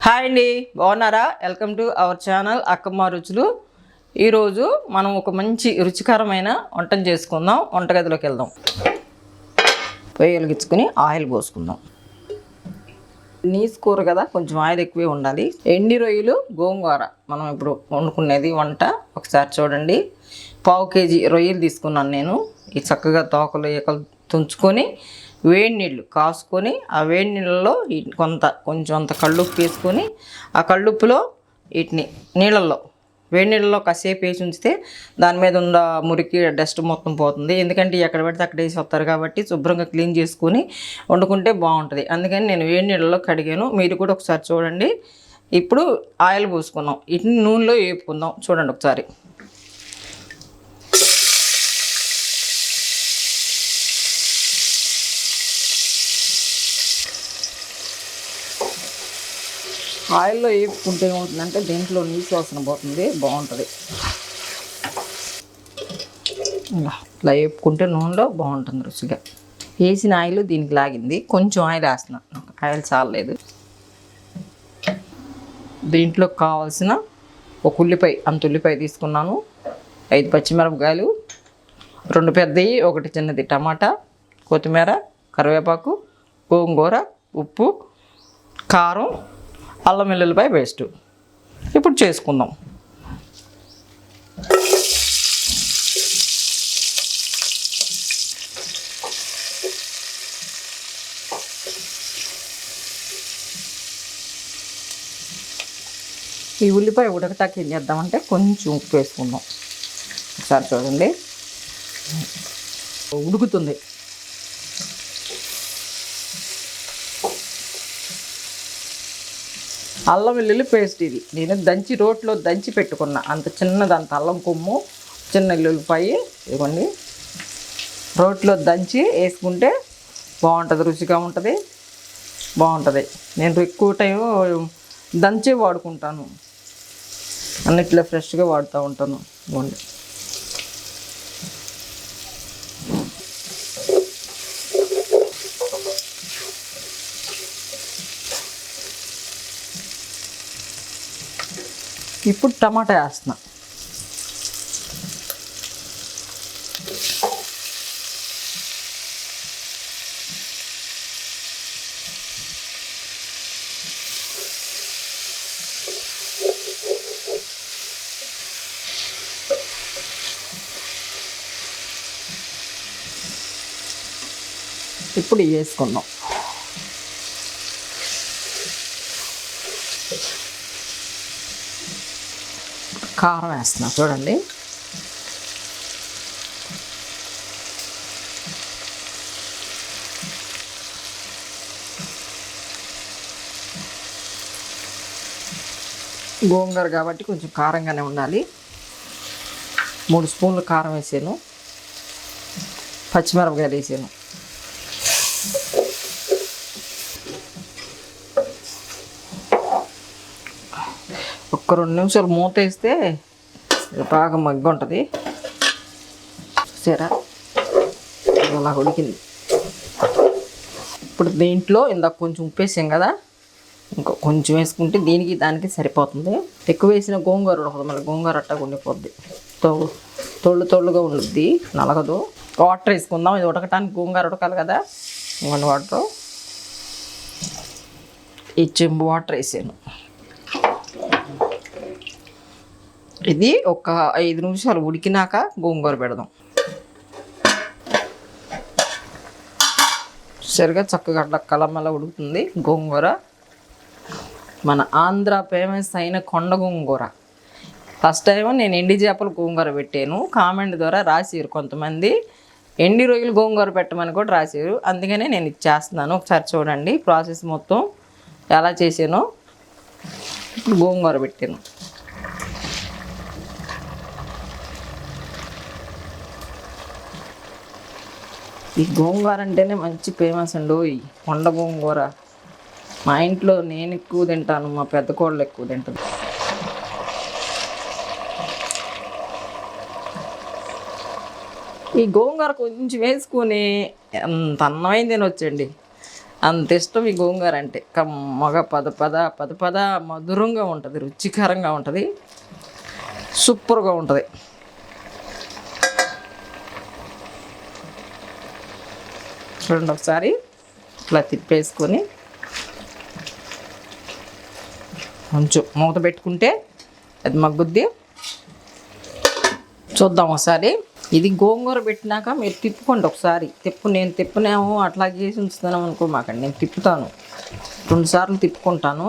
Hi అండి, బాగున్నారా? Welcome to our channel Akkamma రుచులు. ఈరోజు మనం ఒక మంచి రుచికరమైన వంటను చేసుకుందాం. వంటగదిలోకి వెళ్దాం. పొయ్యి వెలిగించుకొని ఆయిల్ పోసుకుందాం. నీసు కూర కదా, కొంచెం ఆయిల్ ఎక్కువే ఉండాలి. ఎండి రొయ్యలు గోంగూర మనం ఇప్పుడు వండుకునేది వంట. ఒకసారి చూడండి. 1/2 kg రొయ్యలు తీసుకున్నాను నేను. ఈ చక్కగా తోకలు ఈకలు తుంచుకొని వేడి నీళ్ళు కాసుకొని ఆ వేడి నీళ్ళలో కొంచెం అంత కళ్ళుప్పు వేసుకొని ఆ కళ్ళుప్పులో వీటిని వేడి నీళ్ళలో కాసేపు వేసి ఉంచితే దాని మీద ఉన్న మురికి డస్ట్ మొత్తం పోతుంది. ఎందుకంటే ఎక్కడ పెడితే అక్కడ వేసి వస్తారు కాబట్టి శుభ్రంగా క్లీన్ చేసుకొని వండుకుంటే బాగుంటుంది. అందుకని నేను వేడి నీళ్ళలో కడిగాను. మీరు కూడా ఒకసారి చూడండి. ఇప్పుడు ఆయిల్ పోసుకుందాం. వీటిని నూనెలో వేపుకుందాం. చూడండి ఒకసారి. ఆయిల్లో వేపుకుంటే ఏమవుతుందంటే దీంట్లో నీసు వాసన పోతుంది, బాగుంటుంది. ఇలా వేపుకుంటే నూనెలో బాగుంటుంది రుచిగా. వేసిన ఆయిల్ దీనికి లాగింది. కొంచెం ఆయిల్ వేస్తున్నా, ఆయిల్ చాలలేదు. దీంట్లో కావాల్సిన ఒక ఉల్లిపాయ, అంత ఉల్లిపాయ తీసుకున్నాను. 5 పచ్చిమిరపకాయలు, 2 పెద్దవి, 1 చిన్నది టమాటా, కొత్తిమీర, కరివేపాకు, గోంగూర, ఉప్పు, కారం, అల్లం వెల్లుల్లిపాయ పేస్టు. ఇప్పుడు చేసుకుందాం. ఈ ఉల్లిపాయ ఉడకటాకి ఏం చేద్దామంటే కొంచెం ఉప్పు వేసుకుందాం. ఒకసారి చూడండి, ఉడుకుతుంది. అల్లం వెల్లుల్లి పేస్ట్ ఇది నేను రోట్లో దంచి పెట్టుకున్నా. అంత చిన్నదంత అల్లం కొమ్ము, చిన్న వెల్లుల్లిపాయ ఇవ్వండి. రోట్లో దంచి వేసుకుంటే బాగుంటుంది, రుచిగా ఉంటుంది, బాగుంటుంది. నేను ఎక్కువ టైం దంచే వాడుకుంటాను, అన్నిట్లో ఫ్రెష్గా వాడుతూ ఉంటాను. ఇవ్వండి. ఇప్పుడు టమాటా వేస్తున్నా. ఇప్పుడు వేసుకుందాం. కారం వేస్తున్నా చూడండి. గోంగూర కాబట్టి కొంచెం కారంగానే ఉండాలి. 3 స్పూన్లు కారం వేసాను. పచ్చిమిరపకాయలు వేసాను. ఒక 2 నిమిషాలు మూత వేస్తే బాగా మగ్గి ఉంటుంది. చూసారా, అలా ఉడికింది. ఇప్పుడు దీంట్లో ఇందాక కొంచెం ఉప్పు వేసాం కదా, ఇంకో కొంచెం వేసుకుంటే దీనికి దానికి సరిపోతుంది. ఎక్కువ వేసిన గోంగూర ఉడకదు, మళ్ళీ గోంగూర అట్టగా ఉండిపోద్ది, తొళ్ళుగా ఉండుద్ది, నలగదు. వాటర్ వేసుకుందాం. ఇది ఉడకటానికి గోంగూర ఉడకాలి కదా. 1 వాటర్, ఈ చెంబు వాటర్ వేసాను. ఇది ఒక 5 నిమిషాలు ఉడికినాక గోంగూర పెడదాం. సరిగా చక్కగా అట్లా కలమల ఉడుకుతుంది గోంగూర. మన ఆంధ్ర ఫేమస్ అయిన కొండ గోంగూర. ఫస్ట్ టైం నేను ఎండి చేపలు గోంగూర పెట్టాను. కామెంట్ ద్వారా రాసారు కొంతమంది, ఎండి రొయ్యలు గోంగూర పెట్టమని కూడా రాసారు. అందుకనే నేను ఇది చేస్తున్నాను. ఒకసారి చూడండి ప్రాసెస్ మొత్తం ఎలా చేసానో. ఇప్పుడు గోంగూర పెట్టాను. ఈ గోంగూర అంటేనే మంచి ఫేమస్ అండి. కొండ గోంగూర మా ఇంట్లో నేను ఎక్కువ తింటాను, మా పెద్ద కోళ్ళు ఎక్కువ తింటాను. ఈ గోంగూర కొంచెం వేసుకొని ఎంత అన్నమైంది తినొచ్చండి. అంత ఇష్టం ఈ గోంగూర అంటే. కమ్మగా పద మధురంగా ఉంటుంది, రుచికరంగా ఉంటుంది, సూపర్గా ఉంటుంది. చూడండి ఒకసారి ఇట్లా తిప్పేసుకొని కొంచెం మూత పెట్టుకుంటే అది మగ్గుద్ది. చూద్దాం ఒకసారి. ఇది గోంగూర పెట్టినాక మీరు తిప్పుకోండి ఒకసారి. నేను తిప్పునేమో అట్లా చేసి ఉంచుతాను అనుకోమాకండి, నేను తిప్పుతాను. 2 సార్లు తిప్పుకుంటాను.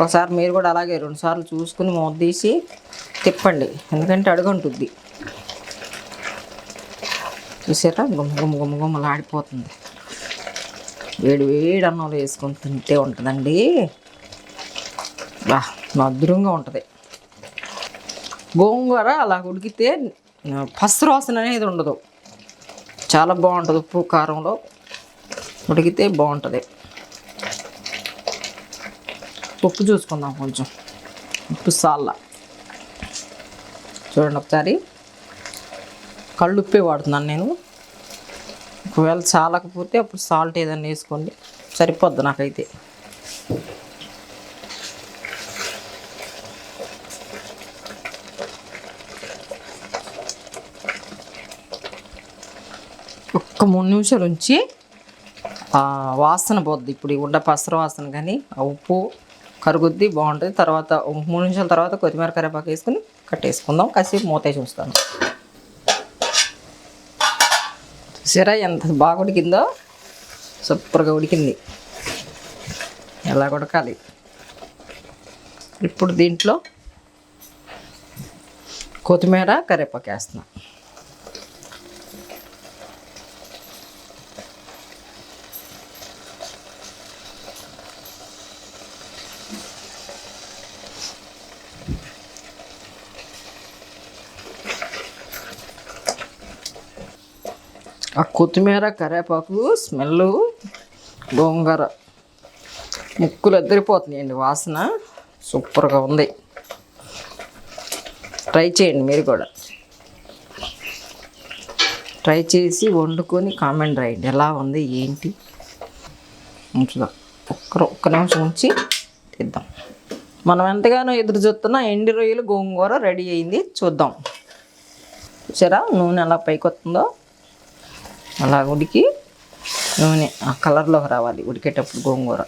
ఒకసారి మీరు కూడా అలాగే 2 సార్లు చూసుకుని మూత తీసి తిప్పండి, ఎందుకంటే అడుగంటుద్ది. చూసారా గుమ్మలాడిపోతుంది. వేడి వేడి అన్నంలో వేసుకొని తింటే ఉంటుందండి, బా మధురంగా ఉంటుంది. గోంగూర అలా ఉడికితే పసరు వాసన అనేది ఉండదు, చాలా బాగుంటుంది. ఉప్పు కారంలో ఉడికితే బాగుంటుంది. ఉప్పు చూసుకుందాం కొంచెం, ఉప్పు సాల్లా చూడండి ఒకసారి. కళ్ళు ఉప్పే వాడుతున్నాను నేను, ఒకవేళ చాలకపోతే అప్పుడు సాల్ట్ ఏదైనా వేసుకోండి, సరిపోద్ది నాకైతే. ఒక్క 3 నిమిషాలు ఉంచి వాసన పోద్ది. ఇప్పుడు ఈ పసరు వాసన కానీ ఆ ఉప్పు కరుగుద్ది, బాగుంటుంది. తర్వాత 3 నిమిషాల తర్వాత కొత్తిమీర కరివేపాకు వేసుకుని కట్టేసుకుందాం. కాసేపు మూతే చూస్తాను. చూసారా ఎంత బాగా ఉడికిందో, సూపర్గా ఉడికింది. ఎలా ఉడకాలి. ఇప్పుడు దీంట్లో కొత్తిమీర కరివేపాకు వేస్తున్నాం. ఆ కొత్తిమీర కరివేపాకు స్మెల్, గోంగూర ముక్కులు అద్దరిపోతున్నాయండి, వాసన సూపర్గా ఉంది. ట్రై చేయండి మీరు కూడా. ట్రై చేసి వండుకొని కామెంట్ రాయండి ఎలా ఉంది ఏంటి. ఉంచుదాం ఒక్క నిమిషం ఉంచి తీద్దాం. మనం ఎంతగానో ఎదురు చూస్తున్న ఎండి రొయ్యలు గోంగూర రెడీ అయింది. చూద్దాం. చూసారా నూనె ఎలా పైకి వస్తుందో, అలా ఉడికి నూనె ఆ కలర్లోకి రావాలి. ఉడికేటప్పుడు గోంగూర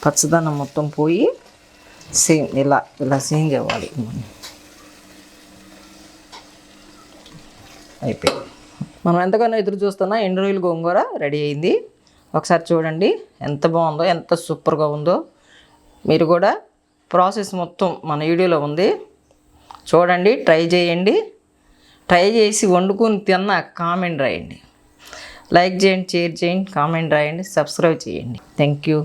పచ్చదనం మొత్తం పోయి సేమ్ ఇలా సేమ్ అవ్వాలి. అయిపోయింది. మనం ఎంతగానో ఎదురు చూస్తున్న ఎండు రొయ్యలు గోంగూర రెడీ అయింది. ఒకసారి చూడండి ఎంత బాగుందో, ఎంత సూపర్గా ఉందో. మీరు కూడా ప్రాసెస్ మొత్తం మన వీడియోలో ఉంది, చూడండి. ట్రై చేయండి. ట్రై చేసి వండుకొని తిన్నా కామెంట్ రాయండి. లైక్ చేయండి, షేర్ చేయండి, కామెంట్ రాయండి, సబ్స్క్రైబ్ చేయండి. Thank you.